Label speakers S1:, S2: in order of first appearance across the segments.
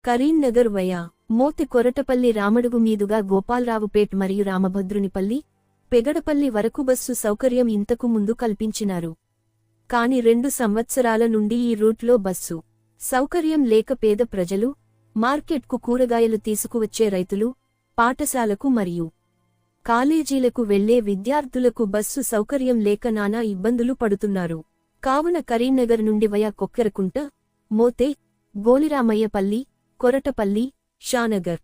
S1: Karimnagar via Moti కొరటపల్లి Ramadugu మీదుగా గోపాలరావుపేట్ మరియు రామభద్రునిపల్లి పెగడపల్లి వరకు బస్సు సౌకర్యం ఇంతకు ముందు కల్పించినారు. కాని 2 సంవత్సరాల నుండి ఈ రూట్లో బస్సు సౌకర్యం లేక పేద ప్రజలు, మార్కెట్కు కూరగాయలు తీసుకువచ్చే రైతులు, పాఠశాలకు మరియు కాలేజీలకు వెళ్లే విద్యార్థులకు బస్సు సౌకర్యం లేక నానా ఇబ్బందులు పడుతున్నారు. కావున కరీంనగర్ నుండి వయా కొక్కెరకుంట, మోతే, గోలిరామయ్యపల్లి, కొరటపల్లి, షానగర్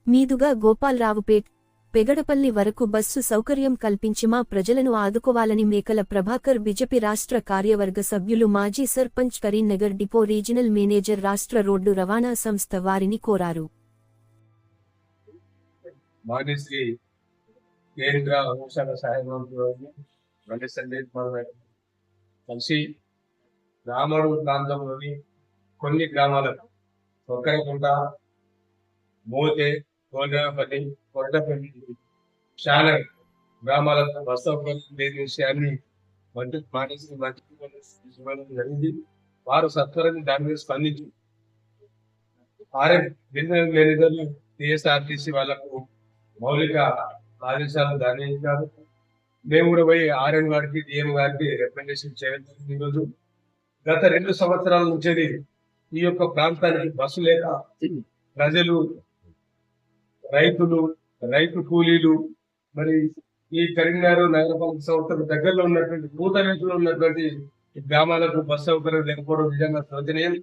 S1: మీదుగా గోపాలరావుపేట్, పెగడపల్లి వరకు బస్సు సౌకర్యం కల్పించి మా ప్రజలను ఆదుకోవాలని మేకల ప్రభాకర్ బీజేపీ రాష్ట్ర కార్యవర్గ సభ్యులు, మాజీ sarpanch, Karimnagar depot regional manager, రాష్ట్ర రోడ్డు రవాణా సంస్థ వారిని కోరారు.
S2: కలిసి రామడుగు ప్రాంతంలోని కొన్ని గ్రామాలకు కొక్కరకుంట, మోతే, గోల్రాపల్లి, కొరటపల్లి, షానగర్ గ్రామాలకు బస్ సౌకర్యం లేని విషయాన్ని మంత్రి జరిగింది. వారు సత్వరంగా దాని మీద స్పందించి రీజనల్ మేనేజర్లు టీఎస్ఆర్టీసీ వాళ్లకు మౌలిక ఆదేశాలు దాని ఇచ్చారు. మేము కూడా పోయి ఆర్ఎం గారికి, డిఎం గారికి రికమెండేషన్ చేయడం జరిగింది. ఈరోజు గత 2 సంవత్సరాల నుంచి ఈ యొక్క ప్రాంతానికి బస్సు లేక ప్రజలు, రైతులు, రైతు కూలీలు, మరి ఈ కరీంనగర్ నగరపాలక సంస్థకు దగ్గరలో ఉన్నటువంటి భూతవేతులు ఉన్నటువంటి గ్రామాలకు బస్సు సౌకర్యం లేకపోవడం నిజంగా శోచనీయం.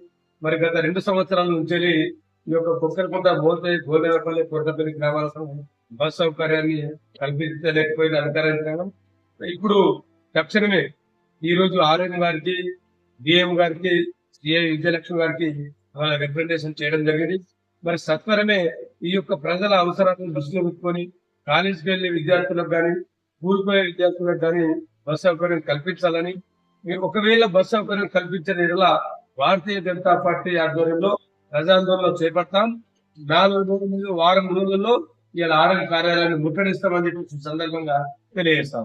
S2: మరి గత 2 సంవత్సరాల నుంచి ఈ యొక్క కొక్కరకుంట, మోతే, గోలేపల్లి, కొరటపల్లి గ్రామాలకు బస్ సౌకర్యాన్ని కల్పించలేకపోయిన అధికారం. ఇప్పుడు తక్షణమే ఈ రోజు ఆర్ఎం గారికి, డిఎం గారికి, సిఐ విజయలక్ష్మి గారికి రిప్రజెంటేషన్ చేయడం జరిగింది. మరి సత్వరమే ఈ యొక్క ప్రజల అవసరాలను దృష్టిలో పెట్టుకొని కాలేజీకి వెళ్లే విద్యార్థులకు కానీ, కూలిపోయే విద్యార్థులకు కానీ బస్ సౌకర్యం కల్పించాలని, ఒకవేళ బస్ సౌకర్యం కల్పించని భారతీయ జనతా పార్టీ ఆధ్వర్యంలో ప్రజాందోళన చేపడతాం. 4 రోజుల వారం రోజుల్లో ఇలా ఆర్ఎం కార్యాలయాన్ని ముట్టడిస్తామని చెప్పి సందర్భంగా తెలియజేస్తాం.